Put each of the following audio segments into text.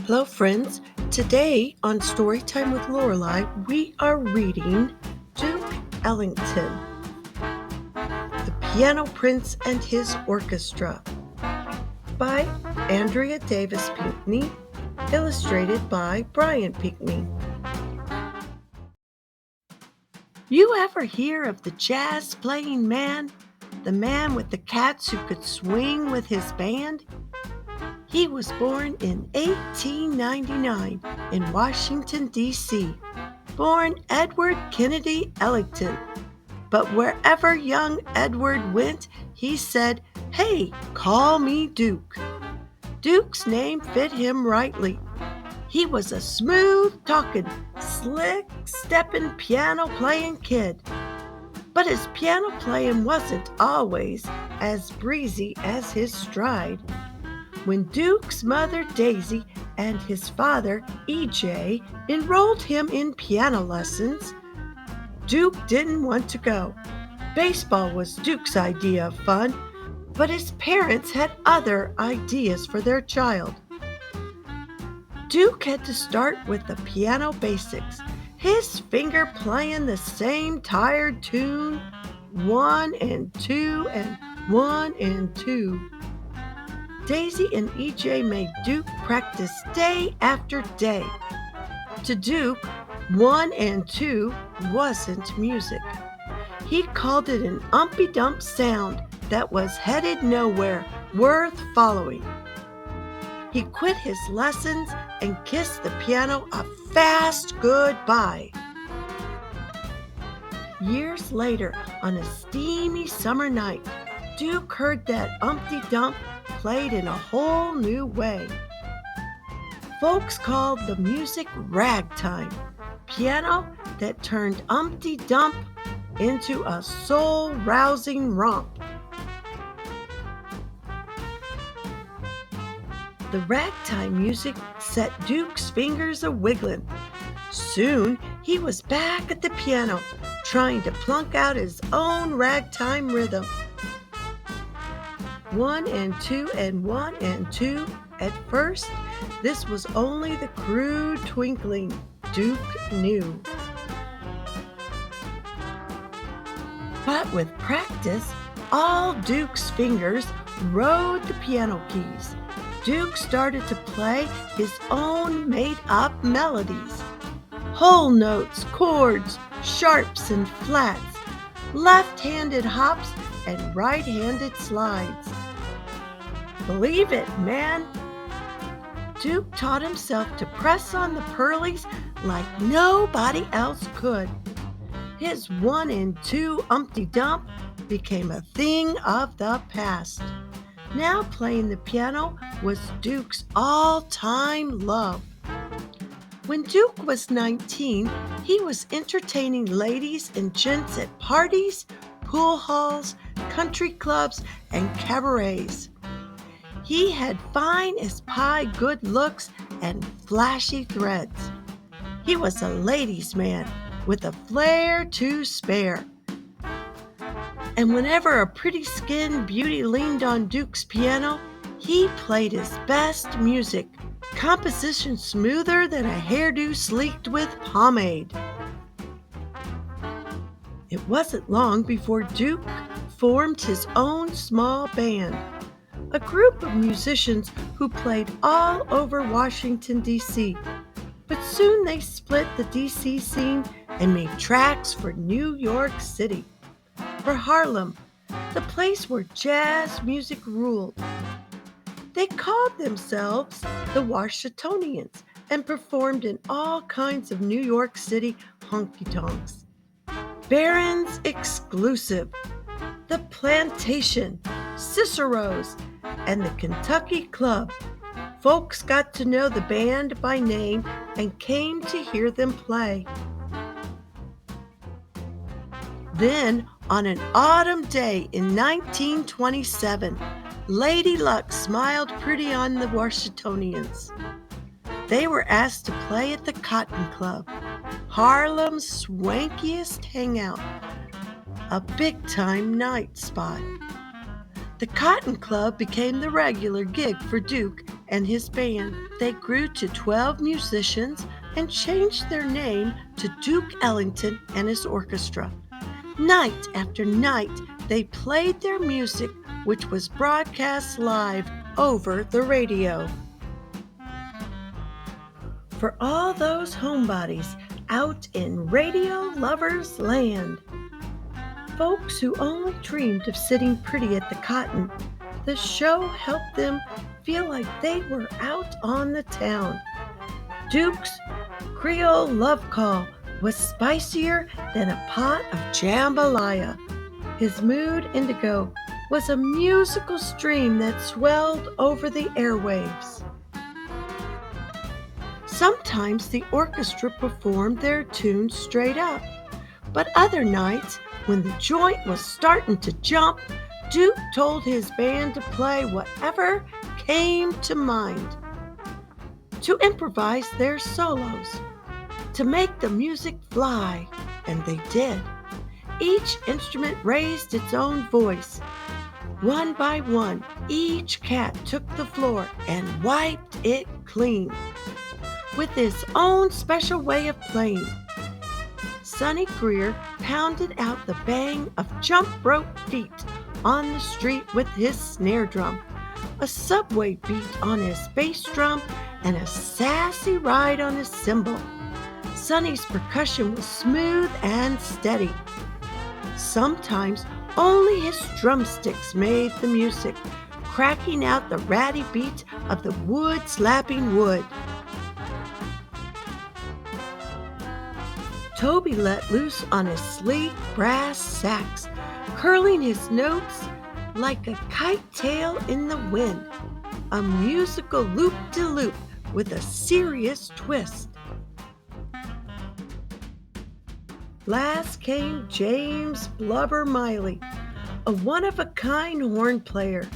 Hello, friends. Today on Storytime with Lorelei, we are reading Duke Ellington, The Piano Prince and His Orchestra by Andrea Davis Pinkney, illustrated by Brian Pinkney. You ever hear of the jazz-playing man? The man with the cats who could swing with his band? He was born in 1899 in Washington, D.C., born Edward Kennedy Ellington. But wherever young Edward went, he said, "Hey, call me Duke." Duke's name fit him rightly. He was a smooth-talking, slick-stepping, piano-playing kid. But his piano playing wasn't always as breezy as his stride. When Duke's mother Daisy and his father E.J. enrolled him in piano lessons, Duke didn't want to go. Baseball was Duke's idea of fun, but his parents had other ideas for their child. Duke had to start with the piano basics, his finger playing the same tired tune, 1 and 2 and 1 and 2. Daisy and EJ made Duke practice day after day. To Duke, 1 and 2 wasn't music. He called it an umpy-dump sound that was headed nowhere, worth following. He quit his lessons and kissed the piano a fast goodbye. Years later, on a steamy summer night, Duke heard that umpty-dump played in a whole new way. Folks called the music ragtime, piano that turned umpty-dump into a soul-rousing romp. The ragtime music set Duke's fingers a-wiggling. Soon he was back at the piano, trying to plunk out his own ragtime rhythm. 1 and 2 and 1 and 2. At first, this was only the crude twinkling Duke knew. But with practice, all Duke's fingers rode the piano keys. Duke started to play his own made-up melodies. Whole notes, chords, sharps and flats, left-handed hops and right-handed slides. Believe it, man! Duke taught himself to press on the pearlies like nobody else could. His 1 and 2 umpty-dump became a thing of the past. Now playing the piano was Duke's all-time love. When Duke was 19, he was entertaining ladies and gents at parties, pool halls, country clubs, and cabarets. He had fine as pie good looks and flashy threads. He was a ladies' man with a flair to spare. And whenever a pretty-skinned beauty leaned on Duke's piano, he played his best music, composition smoother than a hairdo sleeked with pomade. It wasn't long before Duke formed his own small band, a group of musicians who played all over Washington, D.C. But soon they split the D.C. scene and made tracks for New York City, for Harlem, the place where jazz music ruled. They called themselves the Washitonians and performed in all kinds of New York City honky-tonks. Barron's Exclusive, the Plantation, Cicero's, and the Kentucky Club. Folks got to know the band by name and came to hear them play. Then, on an autumn day in 1927, Lady Luck smiled pretty on the Washitonians. They were asked to play at the Cotton Club, Harlem's swankiest hangout, a big-time night spot. The Cotton Club became the regular gig for Duke and his band. They grew to 12 musicians and changed their name to Duke Ellington and his orchestra. Night after night, they played their music, which was broadcast live over the radio. For all those homebodies out in radio lovers' land, folks who only dreamed of sitting pretty at the cotton, the show helped them feel like they were out on the town. Duke's Creole love call was spicier than a pot of jambalaya. His mood indigo was a musical stream that swelled over the airwaves. Sometimes the orchestra performed their tunes straight up, but other nights, when the joint was starting to jump, Duke told his band to play whatever came to mind, to improvise their solos, to make the music fly, and they did. Each instrument raised its own voice. One by one, each cat took the floor and wiped it clean, with his own special way of playing. Sonny Greer pounded out the bang of jump rope feet on the street with his snare drum, a subway beat on his bass drum, and a sassy ride on his cymbal. Sonny's percussion was smooth and steady. Sometimes only his drumsticks made the music, cracking out the ratty beat of the wood slapping wood. Toby let loose on his sleek brass sax, curling his notes like a kite tail in the wind, a musical loop-de-loop with a serious twist. Last came James Blubber Miley, a one-of-a-kind horn player.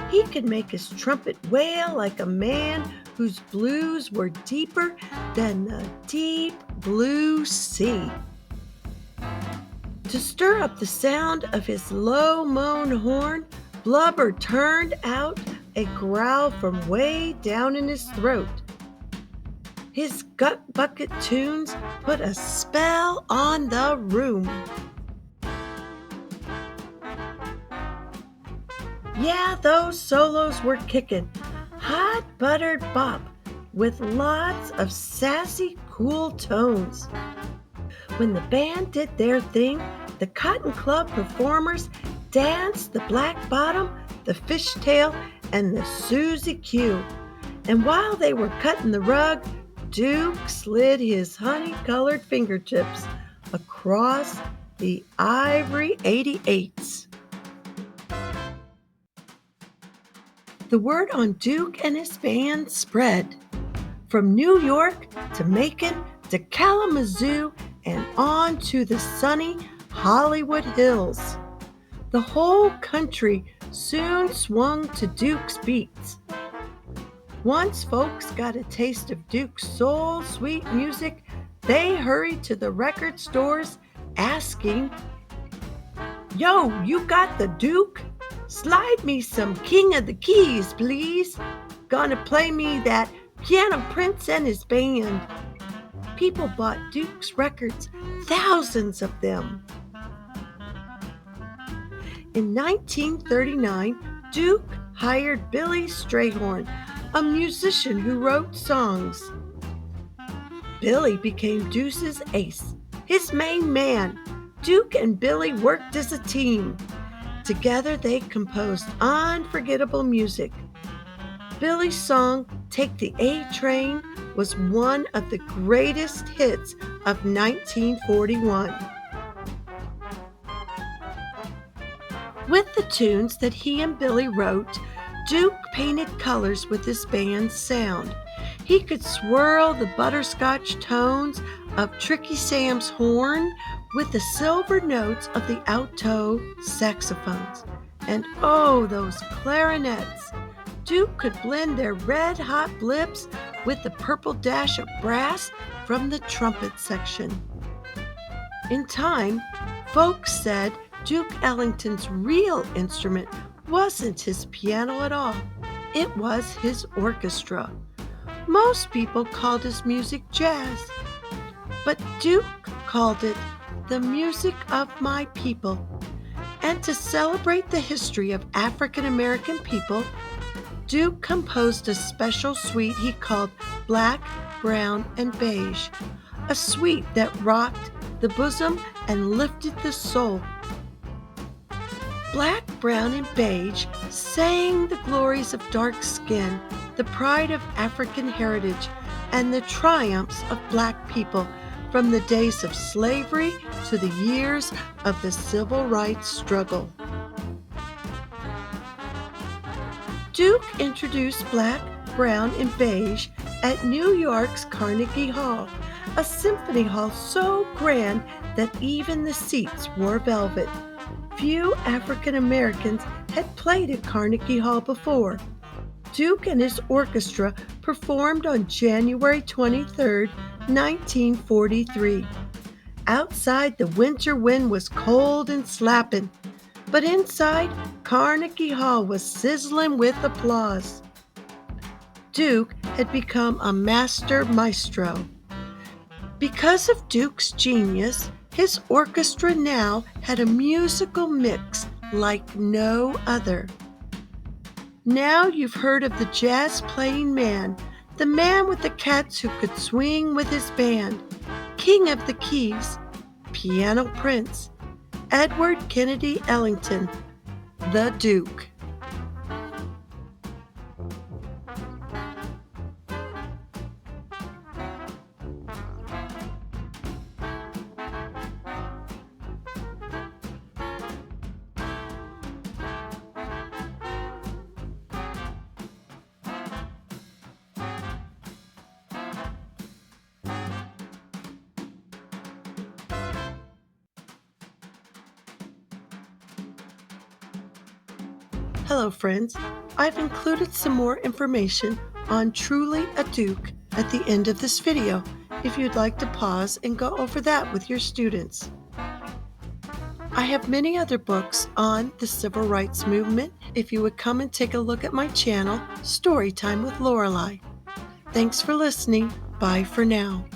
He could make his trumpet wail like a man whose blues were deeper than the deep blue sea. To stir up the sound of his low moan horn, Blubber turned out a growl from way down in his throat. His gut bucket tunes put a spell on the room. Yeah, those solos were kicking. Hot Buttered Bop with lots of sassy, cool tones. When the band did their thing, the Cotton Club performers danced the Black Bottom, the Fishtail, and the Susie Q. And while they were cutting the rug, Duke slid his honey-colored fingertips across the ivory 88s. The word on Duke and his band spread from New York to Macon to Kalamazoo and on to the sunny Hollywood Hills. The whole country soon swung to Duke's beats. Once folks got a taste of Duke's soul-sweet music, they hurried to the record stores asking, "Yo, you got the Duke? Slide me some King of the Keys, please. Gonna play me that Piano Prince and his band." People bought Duke's records, thousands of them. In 1939, Duke hired Billy Strahorn, a musician who wrote songs. Billy became Duke's ace, his main man. Duke and Billy worked as a team. Together they composed unforgettable music. Billy's song, "Take the A Train," was one of the greatest hits of 1941. With the tunes that he and Billy wrote, Duke painted colors with his band's sound. He could swirl the butterscotch tones of Tricky Sam's horn with the silver notes of the alto saxophones. And oh, those clarinets! Duke could blend their red-hot blips with the purple dash of brass from the trumpet section. In time, folks said Duke Ellington's real instrument wasn't his piano at all. It was his orchestra. Most people called his music jazz, but Duke called it the music of my people. And to celebrate the history of African American people, Duke composed a special suite he called Black, Brown, and Beige, a suite that rocked the bosom and lifted the soul. Black, Brown, and Beige sang the glories of dark skin, the pride of African heritage, and the triumphs of Black people from the days of slavery to the years of the civil rights struggle. Duke introduced Black, Brown, and Beige at New York's Carnegie Hall, a symphony hall so grand that even the seats wore velvet. Few African Americans had played at Carnegie Hall before. Duke and his orchestra performed on January 23, 1943. Outside, the winter wind was cold and slapping, but inside, Carnegie Hall was sizzling with applause. Duke had become a master maestro. Because of Duke's genius, his orchestra now had a musical mix like no other. Now you've heard of the jazz-playing man, the man with the cats who could swing with his band, king of the keys, piano prince, Edward Kennedy Ellington, the Duke. Hello friends, I've included some more information on Truly a Duke at the end of this video if you'd like to pause and go over that with your students. I have many other books on the civil rights movement if you would come and take a look at my channel, Storytime with Lorelei. Thanks for listening. Bye for now.